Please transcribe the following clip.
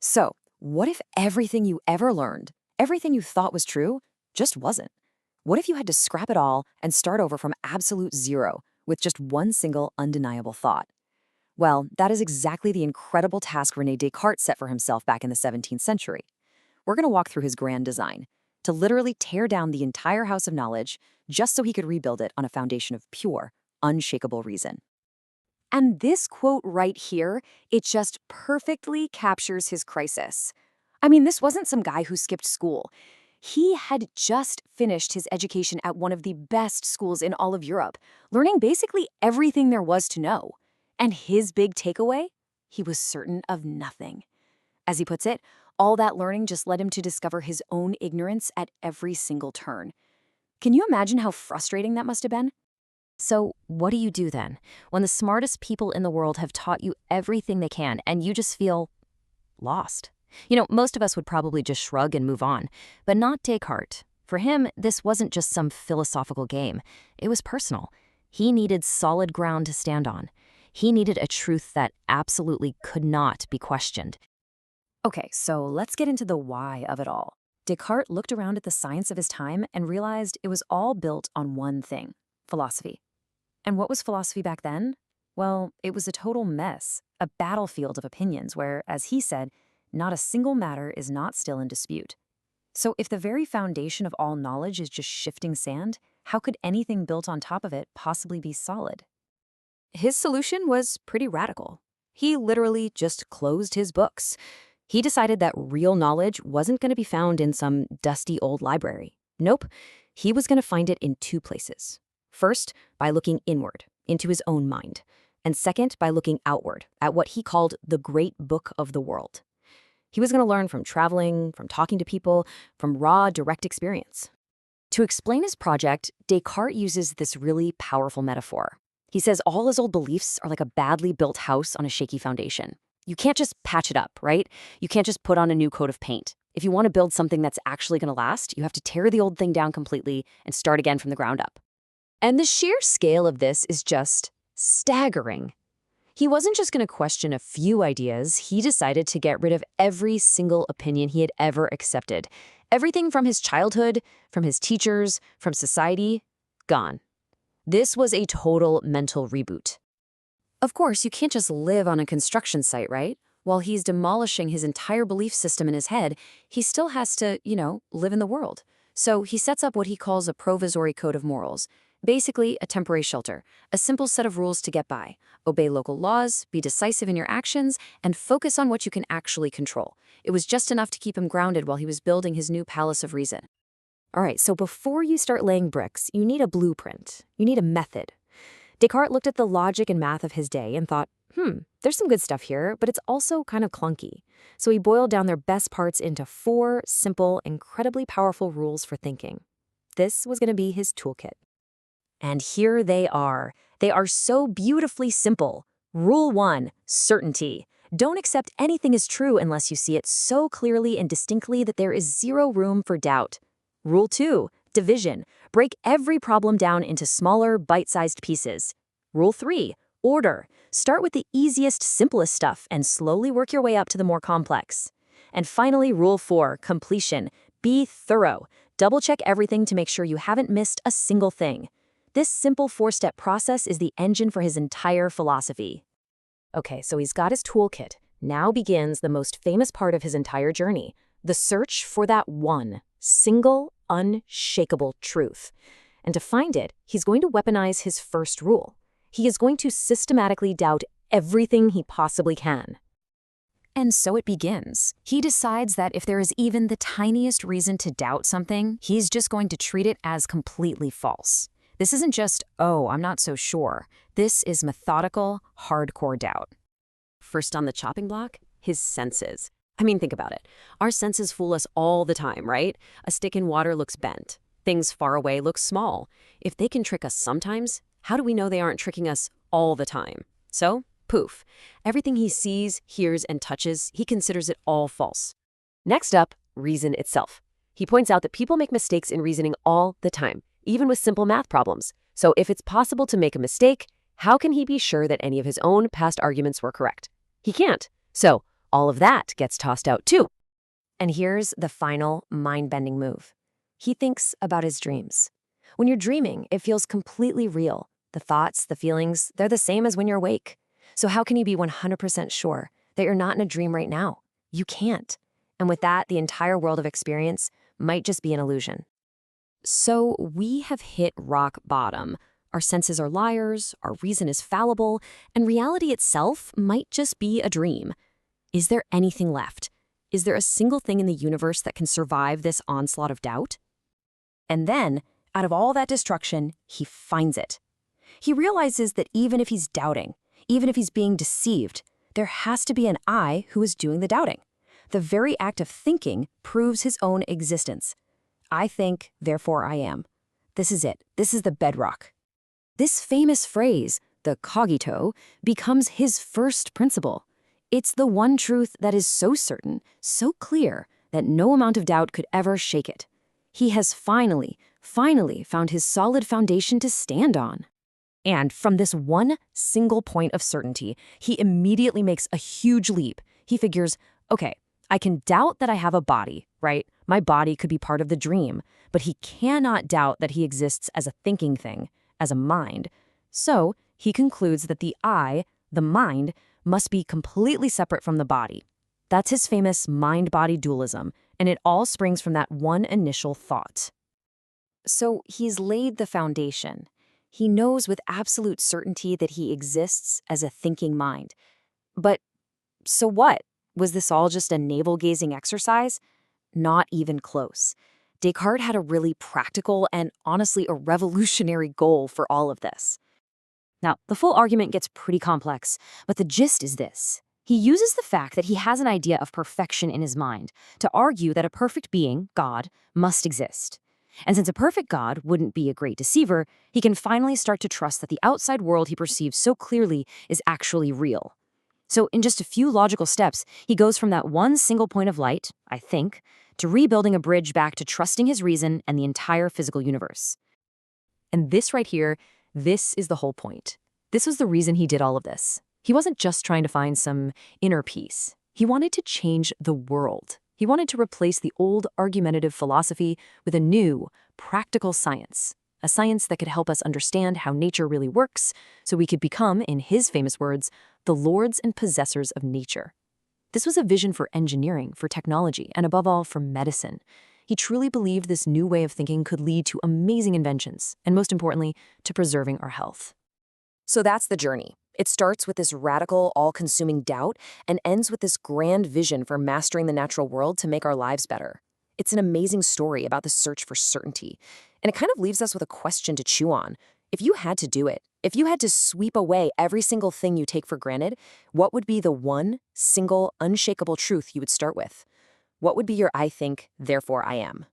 So, what if everything you ever learned, everything you thought was true, just wasn't? What if you had to scrap it all and start over from absolute zero with just one single undeniable thought? Well, that is exactly the incredible task René Descartes set for himself back in the 17th century. We're going to walk through his grand design to literally tear down the entire house of knowledge just so he could rebuild it on a foundation of pure, unshakable reason. And this quote right here, it just perfectly captures his crisis. I mean, this wasn't some guy who skipped school. He had just finished his education at one of the best schools in all of Europe, learning basically everything there was to know. And his big takeaway? He was certain of nothing. As he puts it, all that learning just led him to discover his own ignorance at every single turn. Can you imagine how frustrating that must have been? So, what do you do then when the smartest people in the world have taught you everything they can and you just feel lost? Most of us would probably just shrug and move on, but not Descartes. For him, this wasn't just some philosophical game. It was personal. He needed solid ground to stand on. He needed a truth that absolutely could not be questioned. Okay, so let's get into the why of it all. Descartes looked around at the science of his time and realized it was all built on one thing: philosophy. And what was philosophy back then? Well, it was a total mess, a battlefield of opinions where, as he said, not a single matter is not still in dispute. So if the very foundation of all knowledge is just shifting sand, how could anything built on top of it possibly be solid? His solution was pretty radical. He literally just closed his books. He decided that real knowledge wasn't going to be found in some dusty old library. Nope, he was going to find it in two places. First, by looking inward, into his own mind. And second, by looking outward, at what he called the great book of the world. He was going to learn from traveling, from talking to people, from raw, direct experience. To explain his project, Descartes uses this really powerful metaphor. He says all his old beliefs are like a badly built house on a shaky foundation. You can't just patch it up, right? You can't just put on a new coat of paint. If you want to build something that's actually going to last, you have to tear the old thing down completely and start again from the ground up. And the sheer scale of this is just staggering. He wasn't just going to question a few ideas. He decided to get rid of every single opinion he had ever accepted. Everything from his childhood, from his teachers, from society, gone. This was a total mental reboot. Of course, you can't just live on a construction site, right? While he's demolishing his entire belief system in his head, he still has to, live in the world. So he sets up what he calls a provisory code of morals. Basically, a temporary shelter, a simple set of rules to get by. Obey local laws, be decisive in your actions, and focus on what you can actually control. It was just enough to keep him grounded while he was building his new palace of reason. All right, so before you start laying bricks, you need a blueprint. You need a method. Descartes looked at the logic and math of his day and thought, there's some good stuff here, but it's also kind of clunky. So he boiled down their best parts into 4 simple, incredibly powerful rules for thinking. This was going to be his toolkit. And here they are. They are so beautifully simple. Rule 1, certainty. Don't accept anything as true unless you see it so clearly and distinctly that there is zero room for doubt. Rule 2, division. Break every problem down into smaller, bite-sized pieces. Rule 3, order. Start with the easiest, simplest stuff and slowly work your way up to the more complex. And finally, Rule 4, completion. Be thorough. Double-check everything to make sure you haven't missed a single thing. This simple 4-step process is the engine for his entire philosophy. Okay, so he's got his toolkit. Now begins the most famous part of his entire journey, the search for that one, single, unshakable truth. And to find it, he's going to weaponize his first rule. He is going to systematically doubt everything he possibly can. And so it begins. He decides that if there is even the tiniest reason to doubt something, he's just going to treat it as completely false. This isn't just, I'm not so sure. This is methodical, hardcore doubt. First on the chopping block, his senses. I mean, think about it. Our senses fool us all the time, right? A stick in water looks bent. Things far away look small. If they can trick us sometimes, how do we know they aren't tricking us all the time? So, poof. Everything he sees, hears, and touches, he considers it all false. Next up, reason itself. He points out that people make mistakes in reasoning all the time, even with simple math problems. So if it's possible to make a mistake, how can he be sure that any of his own past arguments were correct? He can't. So all of that gets tossed out too. And here's the final mind-bending move. He thinks about his dreams. When you're dreaming, it feels completely real. The thoughts, the feelings, they're the same as when you're awake. So how can you be 100% sure that you're not in a dream right now? You can't. And with that, the entire world of experience might just be an illusion. So we have hit rock bottom. Our senses are liars, our reason is fallible, and reality itself might just be a dream. Is there anything left? Is there a single thing in the universe that can survive this onslaught of doubt? And then, out of all that destruction, he finds it. He realizes that even if he's doubting, even if he's being deceived, there has to be an I who is doing the doubting. The very act of thinking proves his own existence. I think, therefore I am. This is it. This is the bedrock. This famous phrase, the cogito, becomes his first principle. It's the one truth that is so certain, so clear, that no amount of doubt could ever shake it. He has finally found his solid foundation to stand on. And from this one single point of certainty, he immediately makes a huge leap. He figures, okay, I can doubt that I have a body, right? My body could be part of the dream, but he cannot doubt that he exists as a thinking thing, as a mind. So he concludes that the I, the mind, must be completely separate from the body. That's his famous mind-body dualism, and it all springs from that one initial thought. So he's laid the foundation. He knows with absolute certainty that he exists as a thinking mind. But so what? Was this all just a navel-gazing exercise? Not even close. Descartes had a really practical and honestly a revolutionary goal for all of this. Now, the full argument gets pretty complex, but the gist is this. He uses the fact that he has an idea of perfection in his mind to argue that a perfect being, God, must exist. And since a perfect God wouldn't be a great deceiver, he can finally start to trust that the outside world he perceives so clearly is actually real. So in just a few logical steps, he goes from that one single point of light, I think, to rebuilding a bridge back to trusting his reason and the entire physical universe. And this right here, this is the whole point. This was the reason he did all of this. He wasn't just trying to find some inner peace. He wanted to change the world. He wanted to replace the old argumentative philosophy with a new, practical science. A science that could help us understand how nature really works, so we could become, in his famous words, the lords and possessors of nature. This was a vision for engineering, for technology, and above all, for medicine. He truly believed this new way of thinking could lead to amazing inventions, and most importantly, to preserving our health. So that's the journey. It starts with this radical, all-consuming doubt and ends with this grand vision for mastering the natural world to make our lives better. It's an amazing story about the search for certainty, and it kind of leaves us with a question to chew on. If you had to do it, if you had to sweep away every single thing you take for granted, what would be the one single, unshakable truth you would start with? What would be your I think, therefore I am?